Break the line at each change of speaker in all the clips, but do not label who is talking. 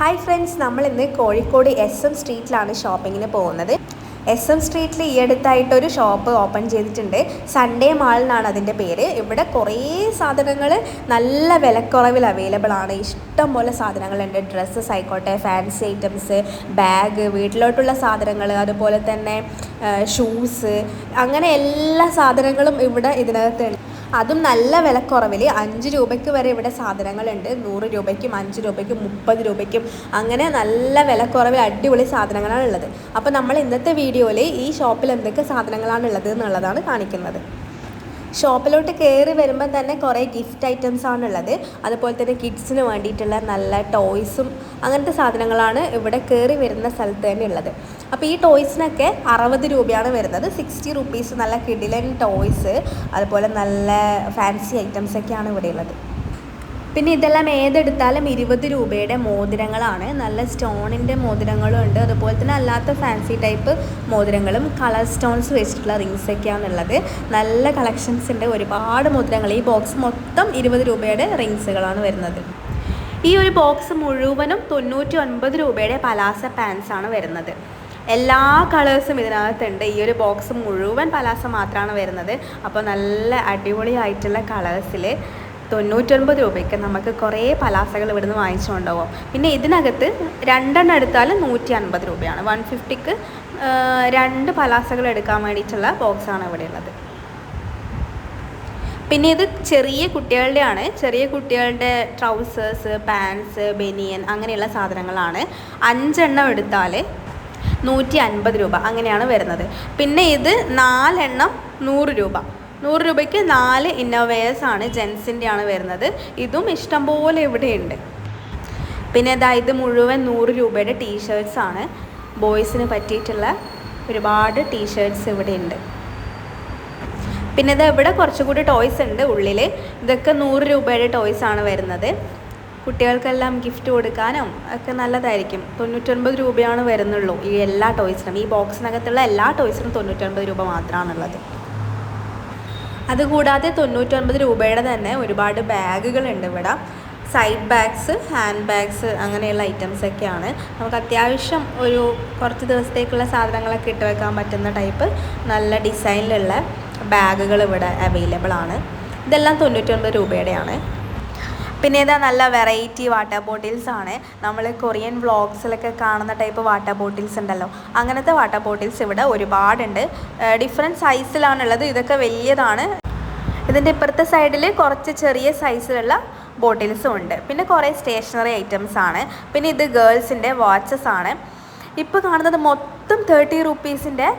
Hi friends, നമ്മളിന്ന് Kozhikode SM സ്ട്രീറ്റിലാണ് ഷോപ്പിങ്ങിന് പോകുന്നത്. SM സ്ട്രീറ്റിൽ ഈ അടുത്തായിട്ടൊരു ഷോപ്പ് ഓപ്പൺ ചെയ്തിട്ടുണ്ട്. സൺഡേ മാൾ എന്നാണ് അതിൻ്റെ പേര്. ഇവിടെ കുറേ സാധനങ്ങൾ നല്ല വിലക്കുറവിൽ അവൈലബിൾ ആണ്. ഇഷ്ടം പോലെ സാധനങ്ങളുണ്ട്. ഡ്രസ്സസ് ആയിക്കോട്ടെ, ഫാൻസി ഐറ്റംസ്, ബാഗ്, വീട്ടിലോട്ടുള്ള സാധനങ്ങൾ, അതുപോലെ തന്നെ ഷൂസ്, അങ്ങനെ എല്ലാ സാധനങ്ങളും ഇവിടെ ഇതിനകത്തുണ്ട്. അതും നല്ല വിലക്കുറവിൽ 5 രൂപയ്ക്ക് വരെ ഇവിടെ സാധനങ്ങളുണ്ട്. 100 രൂപയ്ക്കും 5 രൂപയ്ക്കും 30 രൂപയ്ക്കും അങ്ങനെ നല്ല വിലക്കുറവിൽ അടിപൊളി സാധനങ്ങളാണ് ഉള്ളത്. അപ്പോൾ നമ്മൾ ഇന്നത്തെ വീഡിയോയിൽ ഈ ഷോപ്പിൽ എന്തൊക്കെ സാധനങ്ങളാണ് ഉള്ളത് എന്നുള്ളതാണ് കാണിക്കുന്നത്. ഷോപ്പിലോട്ട് കയറി വരുമ്പോൾ തന്നെ കുറേ ഗിഫ്റ്റ് ഐറ്റംസ് ആണുള്ളത്. അതുപോലെ തന്നെ കിഡ്സിന് വേണ്ടിയിട്ടുള്ള നല്ല ടോയ്സും അങ്ങനത്തെ സാധനങ്ങളാണ് ഇവിടെ കയറി വരുന്ന സ്ഥലത്ത് തന്നെ ഉള്ളത്. അപ്പോൾ ഈ ടോയ്സിനൊക്കെ 60 രൂപയാണ് വരുന്നത്. 60 റുപ്പീസ് നല്ല കിഡിലൻ ടോയ്സ്, അതുപോലെ നല്ല ഫാൻസി ഐറ്റംസൊക്കെയാണ് ഇവിടെ ഉള്ളത്. പിന്നെ ഇതെല്ലാം ഏതെടുത്താലും 20 രൂപയുടെ മോതിരങ്ങളാണ്. നല്ല സ്റ്റോണിൻ്റെ മോതിരങ്ങളും ഉണ്ട്, അതുപോലെ തന്നെ അല്ലാത്ത ഫാൻസി ടൈപ്പ് മോതിരങ്ങളും കളർ സ്റ്റോൺസ് വെച്ചിട്ടുള്ള റിങ്സൊക്കെയാണ് ഉള്ളത്. നല്ല കളക്ഷൻസ് ഉണ്ട്, ഒരുപാട് മോതിരങ്ങൾ. ഈ ബോക്സ് മൊത്തം 20 രൂപയുടെ റിങ്സുകളാണ് വരുന്നത്. ഈ ഒരു ബോക്സ് മുഴുവനും 99 രൂപയുടെ പലാസ പാൻസാണ് വരുന്നത്. എല്ലാ കളേഴ്സും ഇതിനകത്തുണ്ട്. ഈ ഒരു ബോക്സ് മുഴുവൻ പലാസ മാത്രമാണ് വരുന്നത്. അപ്പോൾ നല്ല അടിപൊളിയായിട്ടുള്ള കളേഴ്സിൽ 99 രൂപയ്ക്ക് നമുക്ക് കുറേ പലാസകൾ ഇവിടുന്ന് വാങ്ങിച്ചുകൊണ്ടുപോകും. പിന്നെ ഇതിനകത്ത് 2 എണ്ണം എടുത്താലും 150 രൂപയാണ്. 150ക്ക് 2 പലാസകൾ എടുക്കാൻ വേണ്ടിയിട്ടുള്ള ബോക്സാണ് ഇവിടെ ഉള്ളത്. പിന്നെ ഇത് ചെറിയ കുട്ടികളുടെയാണ്. ചെറിയ കുട്ടികളുടെ ട്രൗസേഴ്സ്, പാൻസ്, ബനിയൻ അങ്ങനെയുള്ള സാധനങ്ങളാണ്. 5 എണ്ണം എടുത്താൽ 150 രൂപ അങ്ങനെയാണ് വരുന്നത്. പിന്നെ ഇത് 4 എണ്ണം 100 രൂപ. 100 രൂപയ്ക്ക് 4 ഇന്നോവേഴ്സാണ്, ജെൻസിൻ്റെയാണ് വരുന്നത്. ഇതും ഇഷ്ടംപോലെ ഇവിടെയുണ്ട്. പിന്നെ ഇത് മുഴുവൻ 100 രൂപയുടെ ടീഷർട്ട്സാണ്. ബോയ്സിന് പറ്റിയിട്ടുള്ള ഒരുപാട് ടീഷർട്ട്സ് ഇവിടെ ഉണ്ട്. പിന്നെ ഇവിടെ കുറച്ചുകൂടി ടോയ്സ് ഉണ്ട് ഉള്ളിൽ. ഇതൊക്കെ 100 രൂപയുടെ ടോയ്സാണ് വരുന്നത്. കുട്ടികൾക്കെല്ലാം ഗിഫ്റ്റ് കൊടുക്കാനും ഒക്കെ നല്ലതായിരിക്കും. 99 രൂപയാണ് വരുന്നുള്ളൂ ഈ എല്ലാ ടോയ്സിനും. ഈ ബോക്സിനകത്തുള്ള എല്ലാ ടോയ്സിനും 99 രൂപ മാത്രമാണുള്ളത്. അതുകൂടാതെ 99 രൂപയുടെ തന്നെ ഒരുപാട് ബാഗുകളുണ്ട് ഇവിടെ. സൈഡ് ബാഗ്സ്, ഹാൻഡ് ബാഗ്സ് അങ്ങനെയുള്ള ഐറ്റംസൊക്കെയാണ്. നമുക്ക് അത്യാവശ്യം ഒരു കുറച്ച് ദിവസത്തേക്കുള്ള സാധനങ്ങളൊക്കെ ഇട്ട് വെക്കാൻ പറ്റുന്ന ടൈപ്പ് നല്ല ഡിസൈനിലുള്ള ബാഗുകൾ ഇവിടെ അവൈലബിൾ ആണ്. ഇതെല്ലാം 99 രൂപയുടെയാണ്. പിന്നെ നല്ല വെറൈറ്റി വാട്ടർ ബോട്ടിൽസ് ആണ്. നമ്മൾ കൊറിയൻ വ്ളോഗ്സിലൊക്കെ കാണുന്ന ടൈപ്പ് വാട്ടർ ബോട്ടിൽസ് ഉണ്ടല്ലോ, അങ്ങനത്തെ വാട്ടർ ബോട്ടിൽസ് ഇവിടെ ഒരുപാടുണ്ട്. ഡിഫറെൻറ്റ് സൈസിലാണുള്ളത്. ഇതൊക്കെ വലിയതാണ്. ഇതിൻ്റെ ഇപ്പുറത്തെ സൈഡിൽ കുറച്ച് ചെറിയ സൈസിലുള്ള ബോട്ടിൽസും ഉണ്ട്. പിന്നെ കുറേ സ്റ്റേഷനറി ഐറ്റംസ് ആണ്. പിന്നെ ഇത് ഗേൾസിൻ്റെ വാച്ചസ് ആണ്. ഇപ്പോൾ കാണുന്നത് മൊത്തം 30 റുപ്പീസിൻ്റെ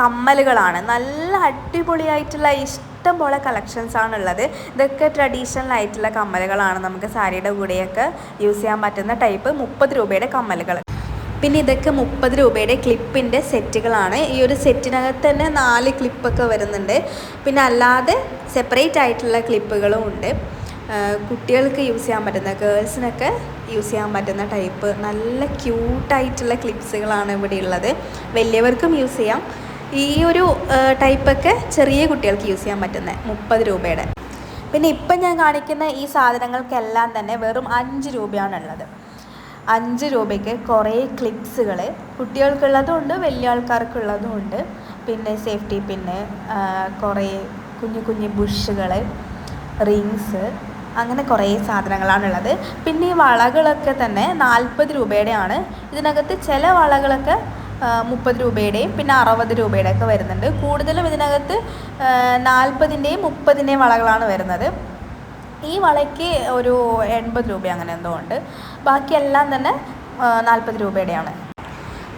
കമ്മലുകളാണ്. നല്ല അടിപൊളിയായിട്ടുള്ള ഇഷ്ടം പോലെ കളക്ഷൻസ് ആണുള്ളത്. ഇതൊക്കെ ട്രഡീഷണൽ ആയിട്ടുള്ള കമ്മലുകളാണ്. നമുക്ക് സാരിയുടെ കൂടെയൊക്കെ യൂസ് ചെയ്യാൻ പറ്റുന്ന ടൈപ്പ് 30 രൂപയുടെ കമ്മലുകൾ. പിന്നെ ഇതൊക്കെ 30 രൂപയുടെ ക്ലിപ്പിൻ്റെ സെറ്റുകളാണ്. ഈ ഒരു സെറ്റിനകത്ത് തന്നെ 4 ക്ലിപ്പൊക്കെ വരുന്നുണ്ട്. പിന്നെ അല്ലാതെ സെപ്പറേറ്റ് ആയിട്ടുള്ള ക്ലിപ്പുകളും ഉണ്ട്. കുട്ടികൾക്ക് യൂസ് ചെയ്യാൻ പറ്റുന്ന, ഗേൾസിനൊക്കെ യൂസ് ചെയ്യാൻ പറ്റുന്ന ടൈപ്പ് നല്ല ക്യൂട്ടായിട്ടുള്ള ക്ലിപ്സുകളാണ് ഇവിടെ ഉള്ളത്. വലിയവർക്കും യൂസ് ചെയ്യാം. ഈ ഒരു ടൈപ്പൊക്കെ ചെറിയ കുട്ടികൾക്ക് യൂസ് ചെയ്യാൻ പറ്റുന്ന 30 രൂപയുടെ. പിന്നെ ഇപ്പം ഞാൻ കാണിക്കുന്ന ഈ സാധനങ്ങൾക്കെല്ലാം തന്നെ വെറും 5 രൂപയാണുള്ളത്. 5 രൂപയ്ക്ക് കുറേ ക്ലിപ്സുകൾ, കുട്ടികൾക്കുള്ളതും ഉണ്ട്, വലിയ ആൾക്കാർക്കുള്ളതും ഉണ്ട്. പിന്നെ സേഫ്റ്റി പിന്ന്, കുറേ കുഞ്ഞു കുഞ്ഞു ബുഷുകൾ, റിങ്സ്, അങ്ങനെ കുറേ സാധനങ്ങളാണുള്ളത്. പിന്നെ ഈ വളകളൊക്കെ തന്നെ 40 രൂപയുടെയാണ്. ഇതിനകത്ത് ചില വളകളൊക്കെ 30 രൂപയുടെയും പിന്നെ 60 രൂപയുടെ ഒക്കെ വരുന്നുണ്ട്. കൂടുതലും ഇതിനകത്ത് 40ൻ്റെയും 30ൻ്റെയും വളകളാണ് വരുന്നത്. ഈ വളയ്ക്ക് ഒരു 80 രൂപ അങ്ങനെ എന്തോ ഉണ്ട്. ബാക്കിയെല്ലാം തന്നെ 40 രൂപയുടെയാണ്.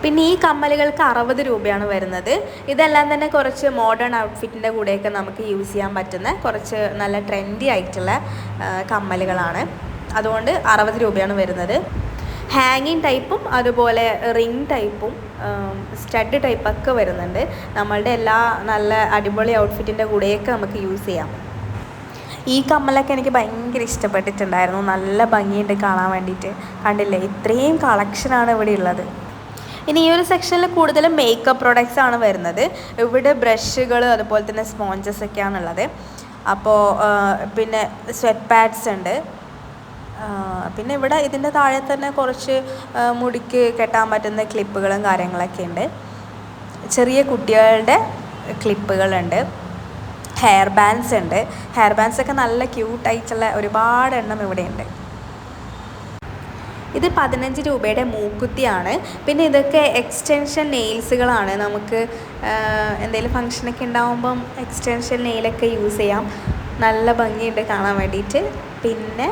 പിന്നെ ഈ കമ്മലുകൾക്ക് 60 രൂപയാണ് വരുന്നത്. ഇതെല്ലാം തന്നെ കുറച്ച് മോഡേൺ ഔട്ട്ഫിറ്റിൻ്റെ കൂടെയൊക്കെ നമുക്ക് യൂസ് ചെയ്യാൻ പറ്റുന്ന കുറച്ച് നല്ല ട്രെൻഡി ആയിട്ടുള്ള കമ്മലുകളാണ്. അതുകൊണ്ട് 60 രൂപയാണ് വരുന്നത്. ഹാങ്ങിങ് ടൈപ്പും അതുപോലെ റിങ് ടൈപ്പും സ്റ്റഡ് ടൈപ്പൊക്കെ വരുന്നുണ്ട്. നമ്മളുടെ എല്ലാ നല്ല അടിപൊളി ഔട്ട്ഫിറ്റിൻ്റെ കൂടെയൊക്കെ നമുക്ക് യൂസ് ചെയ്യാം. ഈ കമ്മലൊക്കെ എനിക്ക് ഭയങ്കര ഇഷ്ടപ്പെട്ടിട്ടുണ്ടായിരുന്നു. നല്ല ഭംഗിയുണ്ട് കാണാൻ വേണ്ടിയിട്ട്. കണ്ടില്ലേ, ഇത്രയും കളക്ഷനാണ് ഇവിടെ ഉള്ളത്. ഇനി ഈ ഒരു സെക്ഷനിൽ കൂടുതലും മേക്കപ്പ് പ്രോഡക്റ്റ്സ് ആണ് വരുന്നത്. ഇവിടെ ബ്രഷുകൾ, അതുപോലെ തന്നെ സ്പോഞ്ചസ് ഒക്കെയാണുള്ളത്. അപ്പോൾ പിന്നെ സ്വെറ്റ് പാഡ്സ് ഉണ്ട്, പിന്നെ ഇവിടെ ഇതിൻ്റെ താഴെ തന്നെ കുറച്ച് മുടിക്ക് കെട്ടാൻ പറ്റുന്ന ക്ലിപ്പുകളും കാര്യങ്ങളൊക്കെ ഉണ്ട്. ചെറിയ കുട്ടികളുടെ ക്ലിപ്പുകളുണ്ട്, ഹെയർ ബാൻഡ്സ് ഉണ്ട്. ഹെയർ ബാൻഡ്സൊക്കെ നല്ല ക്യൂട്ടായിട്ടുള്ള ഒരുപാട് എണ്ണം ഇവിടെയുണ്ട്. ഇത് 15 രൂപയുടെ മൂക്കുത്തിയാണ്. പിന്നെ ഇതൊക്കെ എക്സ്റ്റൻഷൻ നെയിൽസുകളാണ്. നമുക്ക് എന്തെങ്കിലും ഫങ്ഷനൊക്കെ ഉണ്ടാകുമ്പം എക്സ്റ്റൻഷൻ നെയിലൊക്കെ യൂസ് ചെയ്യാം. നല്ല ഭംഗിയുണ്ട് കാണാൻ വേണ്ടിയിട്ട്. പിന്നെ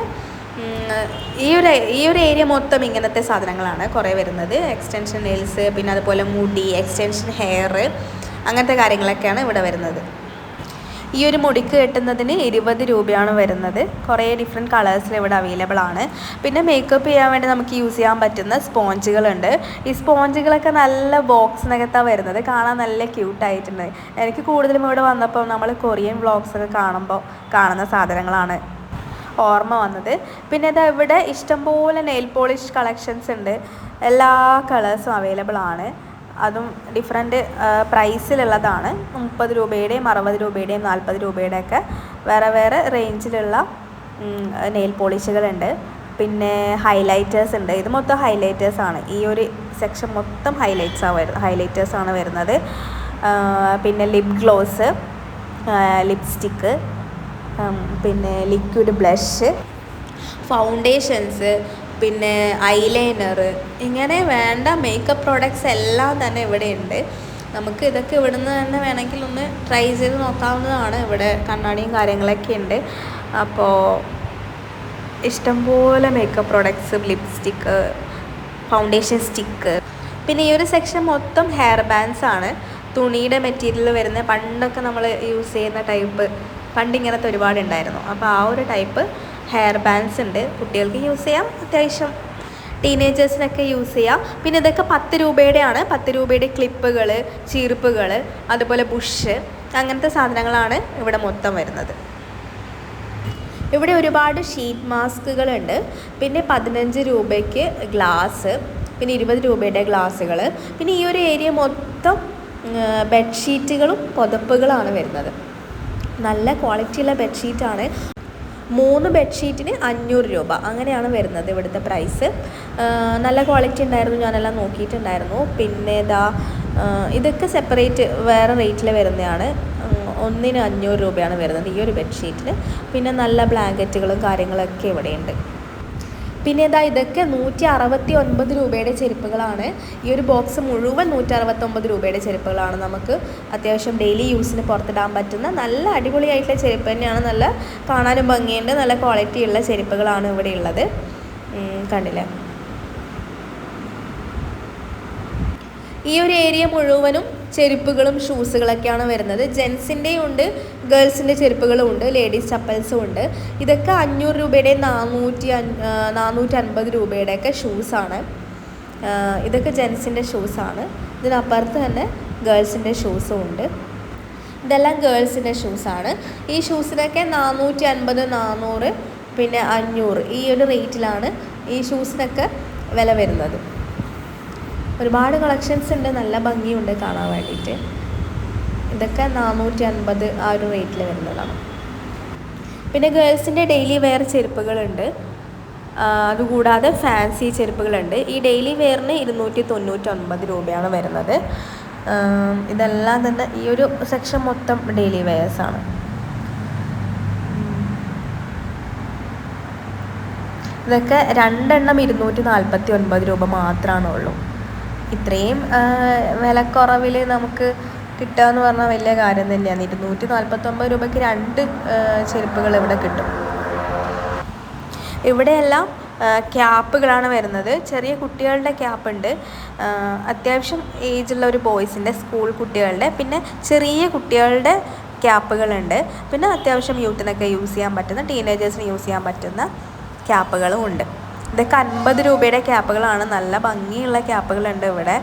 ഈ ഒരു ഏരിയ മൊത്തം ഇങ്ങനത്തെ സാധനങ്ങളാണ് കുറേ വരുന്നത്. എക്സ്റ്റൻഷൻ നെയിൽസ്, പിന്നെ അതുപോലെ മുടി, എക്സ്റ്റൻഷൻ ഹെയർ, അങ്ങനത്തെ കാര്യങ്ങളൊക്കെയാണ് ഇവിടെ വരുന്നത്. ഈ ഒരു മുടിക്ക് കെട്ടുന്നതിന് 20 രൂപയാണ് വരുന്നത്. കുറേ ഡിഫറെൻറ്റ് കളേഴ്സിൽ ഇവിടെ അവൈലബിൾ ആണ്. പിന്നെ മേക്കപ്പ് ചെയ്യാൻ വേണ്ടി നമുക്ക് യൂസ് ചെയ്യാൻ പറ്റുന്ന സ്പോഞ്ചുകളുണ്ട്. ഈ സ്പോഞ്ചുകളൊക്കെ നല്ല ബോക്സിനകത്താണ് വരുന്നത്. കാണാൻ നല്ല ക്യൂട്ടായിട്ടുണ്ട്. എനിക്ക് കൂടുതലും ഇവിടെ വന്നപ്പോൾ നമ്മൾ കൊറിയൻ വ്ളോഗ്സൊക്കെ കാണുന്ന സാധനങ്ങളാണ് ഓർമ്മ വന്നത്. പിന്നെ ഇതാ ഇവിടെ ഇഷ്ടംപോലെ നെയിൽ പോളിഷ് കളക്ഷൻസ് ഉണ്ട്. എല്ലാ കളേഴ്സും അവൈലബിൾ ആണ്. അതും ഡിഫറെൻറ്റ് പ്രൈസിലുള്ളതാണ്. 30 രൂപയുടെയും 60 രൂപയുടെയും 40 രൂപയുടെയൊക്കെ വേറെ റേഞ്ചിലുള്ള നെയിൽ പോളിഷുകളുണ്ട്. പിന്നെ ഹൈലൈറ്റേഴ്സ് ഉണ്ട്. ഇത് മൊത്തം ഹൈലൈറ്റേഴ്സാണ്. ഈ ഒരു സെക്ഷൻ മൊത്തം ഹൈലൈറ്റേഴ്സാണ് വരുന്നത്. പിന്നെ ലിപ് ഗ്ലോസ്, ലിപ്സ്റ്റിക്ക്, പിന്നെ ലിക്വിഡ് ബ്ലഷ്, ഫൗണ്ടേഷൻസ്, പിന്നെ ഐലൈനർ, ഇങ്ങനെ വേണ്ട മേക്കപ്പ് പ്രോഡക്റ്റ്സ് എല്ലാം തന്നെ ഇവിടെ ഉണ്ട്. നമുക്ക് ഇതൊക്കെ ഇവിടുന്ന് തന്നെ വേണമെങ്കിൽ ഒന്ന് ട്രൈ ചെയ്ത് നോക്കാവുന്നതാണ്. ഇവിടെ കണ്ണാടിയും കാര്യങ്ങളൊക്കെ ഉണ്ട്. അപ്പോൾ ഇഷ്ടംപോലെ makeup products, lipstick, foundation stick. പിന്നെ ഈ ഒരു സെക്ഷൻ മൊത്തം ഹെയർ ബാൻഡ്സ് ആണ്. തുണിയുടെ മെറ്റീരിയൽ വരുന്ന പണ്ടൊക്കെ നമ്മൾ യൂസ് ചെയ്യുന്ന ടൈപ്പ്, പണ്ടിങ്ങനത്തെ ഒരുപാടുണ്ടായിരുന്നു. അപ്പോൾ ആ ഒരു ടൈപ്പ് ഹെയർ ബാൻഡ്സ് ഉണ്ട്. കുട്ടികൾക്ക് യൂസ് ചെയ്യാം, അത്യാവശ്യം ടീനേജേഴ്സിനൊക്കെ യൂസ് ചെയ്യാം. പിന്നെ ഇതൊക്കെ 10 രൂപയുടെയാണ്. 10 രൂപയുടെ ക്ലിപ്പുകൾ, ചീർപ്പുകൾ, അതുപോലെ ബുഷ്, അങ്ങനത്തെ സാധനങ്ങളാണ് ഇവിടെ മൊത്തം വരുന്നത്. ഇവിടെ ഒരുപാട് ഷീറ്റ് മാസ്കുകളുണ്ട്. പിന്നെ 15 രൂപയ്ക്ക് ഗ്ലാസ്, പിന്നെ 20 രൂപയുടെ ഗ്ലാസ്സുകൾ. പിന്നെ ഈ ഒരു ഏരിയ മൊത്തം ബെഡ്ഷീറ്റുകളും പുതപ്പുകളാണ് വരുന്നത്. നല്ല ക്വാളിറ്റിയുള്ള ബെഡ്ഷീറ്റാണ്. 3 ബെഡ്ഷീറ്റിന് 500 രൂപ അങ്ങനെയാണ് വരുന്നത് ഇവിടുത്തെ പ്രൈസ്. നല്ല ക്വാളിറ്റി ഉണ്ടായിരുന്നു, ഞാനെല്ലാം നോക്കിയിട്ടുണ്ടായിരുന്നു. പിന്നെ ഇതൊക്കെ സെപ്പറേറ്റ് വേറെ റേറ്റിൽ വരുന്നതാണ്. ഒന്നിന് 500 രൂപയാണ് വരുന്നത് ഈ ഒരു ബെഡ്ഷീറ്റിന്. പിന്നെ നല്ല ബ്ലാങ്കറ്റുകളും കാര്യങ്ങളൊക്കെ ഇവിടെയുണ്ട്. പിന്നെ ഇതൊക്കെ 169 രൂപയുടെ ചെരുപ്പുകളാണ്. ഈ ഒരു ബോക്സ് മുഴുവൻ 169 രൂപയുടെ ചെരുപ്പുകളാണ്. നമുക്ക് അത്യാവശ്യം ഡെയിലി യൂസിന് പുറത്തിടാൻ പറ്റുന്ന നല്ല അടിപൊളിയായിട്ടുള്ള ചെരുപ്പ് തന്നെയാണ്. നല്ല കാണാനും ഭംഗിയുണ്ട്, നല്ല ക്വാളിറ്റിയുള്ള ചെരുപ്പുകളാണ് ഇവിടെ ഉള്ളത്. കണ്ടില്ലേ? ഈ ഒരു ഏരിയ മുഴുവനും ചെരുപ്പുകളും ഷൂസുകളൊക്കെയാണ് വരുന്നത്. ജെൻസിൻ്റെയും ഉണ്ട്, ഗേൾസിൻ്റെ ചെരുപ്പുകളും ഉണ്ട്, ലേഡീസ് ചപ്പൽസും ഉണ്ട്. ഇതൊക്കെ 500 രൂപയുടെയും 450 രൂപയുടെയൊക്കെ ഷൂസാണ്. ഇതൊക്കെ ജെൻസിൻ്റെ ഷൂസാണ്. ഇതിനപ്പുറത്ത് തന്നെ ഗേൾസിൻ്റെ ഷൂസും ഉണ്ട്. ഇതെല്ലാം ഗേൾസിൻ്റെ ഷൂസാണ്. ഈ ഷൂസിനൊക്കെ 450, 400, പിന്നെ 500 ഈ ഒരു റേറ്റിലാണ് ഈ ഷൂസിനൊക്കെ വില വരുന്നത്. ഒരുപാട് കളക്ഷൻസ് ഉണ്ട്, നല്ല ഭംഗിയുണ്ട് കാണാൻ വേണ്ടിയിട്ട്. ഇതൊക്കെ 450 ആ ഒരു റേറ്റിൽ വരുന്നതാണ്. പിന്നെ ഗേൾസിൻ്റെ ഡെയിലി വെയർ ചെരുപ്പുകളുണ്ട്. അതുകൂടാതെ ഫാൻസി ചെരുപ്പുകളുണ്ട്. ഈ ഡെയിലി വെയറിന് 299 രൂപയാണ് വരുന്നത്. ഇതെല്ലാം തന്നെ ഈ ഒരു സെക്ഷൻ മൊത്തം ഡെയിലി വെയേഴ്സാണ്. ഇതൊക്കെ 2 എണ്ണം 249 രൂപ മാത്രമാണ് ഉള്ളൂ. ഇത്രയും വിലക്കുറവിൽ നമുക്ക് കിട്ടുക എന്ന് പറഞ്ഞാൽ വലിയ കാര്യം തന്നെയാണ്. 249 രൂപയ്ക്ക് 2 ചെരുപ്പുകൾ ഇവിടെ കിട്ടും. ഇവിടെയെല്ലാം ക്യാപ്പുകളാണ് വരുന്നത്. ചെറിയ കുട്ടികളുടെ ക്യാപ്പുണ്ട്, അത്യാവശ്യം ഏജുള്ള ഒരു ബോയ്സിൻ്റെ, സ്കൂൾ കുട്ടികളുടെ, പിന്നെ ചെറിയ കുട്ടികളുടെ ക്യാപ്പുകളുണ്ട്. പിന്നെ അത്യാവശ്യം യൂത്തിനൊക്കെ യൂസ് ചെയ്യാൻ പറ്റുന്ന, ടീനേജേഴ്സിന് യൂസ് ചെയ്യാൻ പറ്റുന്ന ക്യാപ്പുകളും ഉണ്ട്. ഇതൊക്കെ 50 രൂപയുടെ ക്യാപ്പുകളാണ്. നല്ല ഭംഗിയുള്ള ക്യാപ്പുകളുണ്ട് ഇവിടെ.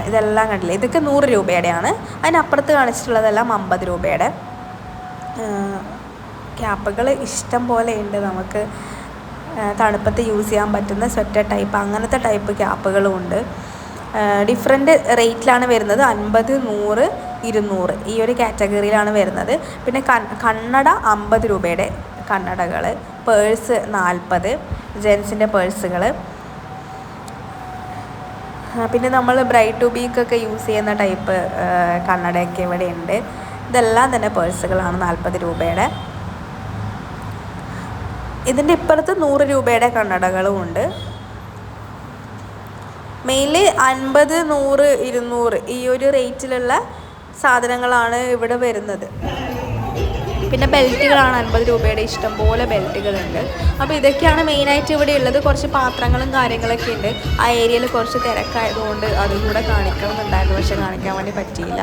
ഇതെല്ലാം കണ്ടില്ലേ, ഇതൊക്കെ 100 രൂപയുടെയാണ്. അതിനപ്പുറത്ത് കാണിച്ചിട്ടുള്ളതെല്ലാം 50 രൂപയുടെ ക്യാപ്പുകൾ ഇഷ്ടം പോലെ ഉണ്ട്. നമുക്ക് തണുപ്പത്ത് യൂസ് ചെയ്യാൻ പറ്റുന്ന സ്വെറ്റർ ടൈപ്പ്, അങ്ങനത്തെ ടൈപ്പ് ക്യാപ്പുകളും ഉണ്ട്. ഡിഫറെൻറ്റ് റേറ്റിലാണ് വരുന്നത്. 50, 100, 200 ഈ ഒരു കാറ്റഗറിയിലാണ് വരുന്നത്. പിന്നെ കണ്ണട 50 രൂപയുടെ കണ്ണടകൾ, പേഴ്സ് 40, ജെൻസിൻ്റെ പേഴ്സുകൾ. പിന്നെ നമ്മൾ ബ്രൈഡ് ടു ബീക്കൊക്കെ യൂസ് ചെയ്യുന്ന ടൈപ്പ് കണ്ണടയൊക്കെ ഇവിടെ ഉണ്ട്. ഇതെല്ലാം തന്നെ പേഴ്സുകളാണ് 40 രൂപയുടെ. ഇതിൻ്റെ ഇപ്പുറത്ത് 100 രൂപയുടെ കണ്ണടകളും ഉണ്ട്. മെയിൻലി 50, 100, 200 ഈ ഒരു റേറ്റിലുള്ള സാധനങ്ങളാണ് ഇവിടെ വരുന്നത്. പിന്നെ ബെൽറ്റുകളാണ് 50 രൂപയുടെ ഇഷ്ടംപോലെ ബെൽറ്റുകളുണ്ട്. അപ്പോൾ ഇതൊക്കെയാണ് മെയിനായിട്ട് ഇവിടെ ഉള്ളത്. കുറച്ച് പാത്രങ്ങളും കാര്യങ്ങളൊക്കെ ഉണ്ട്. ആ ഏരിയയിൽ കുറച്ച് തിരക്കായതുകൊണ്ട് അതും കൂടെ കാണിക്കണമെന്നുണ്ടായിരുന്നു, പക്ഷെ കാണിക്കാൻ വേണ്ടി പറ്റിയില്ല.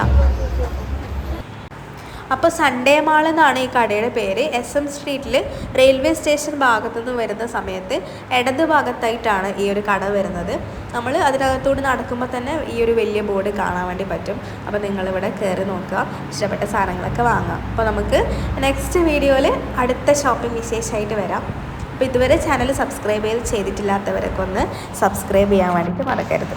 അപ്പോൾ സൺഡേ മാൾ എന്നാണ് ഈ കടയുടെ പേര്. SM സ്ട്രീറ്റിൽ റെയിൽവേ സ്റ്റേഷൻ ഭാഗത്തു നിന്ന് വരുന്ന സമയത്ത് ഇടത് ഭാഗത്തായിട്ടാണ് ഈ ഒരു കട വരുന്നത്. നമ്മൾ അതിനകത്തോട് നടക്കുമ്പോൾ തന്നെ ഈ ഒരു വലിയ ബോർഡ് കാണാൻ വേണ്ടി പറ്റും. അപ്പോൾ നിങ്ങളിവിടെ കയറി നോക്കുക, ഇഷ്ടപ്പെട്ട സാധനങ്ങളൊക്കെ വാങ്ങാം. അപ്പോൾ നമുക്ക് നെക്സ്റ്റ് വീഡിയോയിൽ അടുത്ത ഷോപ്പിംഗ് വിശേഷമായിട്ട് വരാം. അപ്പോൾ ഇതുവരെ ചാനൽ സബ്സ്ക്രൈബ് ചെയ്തിട്ടില്ലാത്തവരൊക്കെ ഒന്ന് സബ്സ്ക്രൈബ് ചെയ്യാൻ വേണ്ടിയിട്ട് മറക്കരുത്.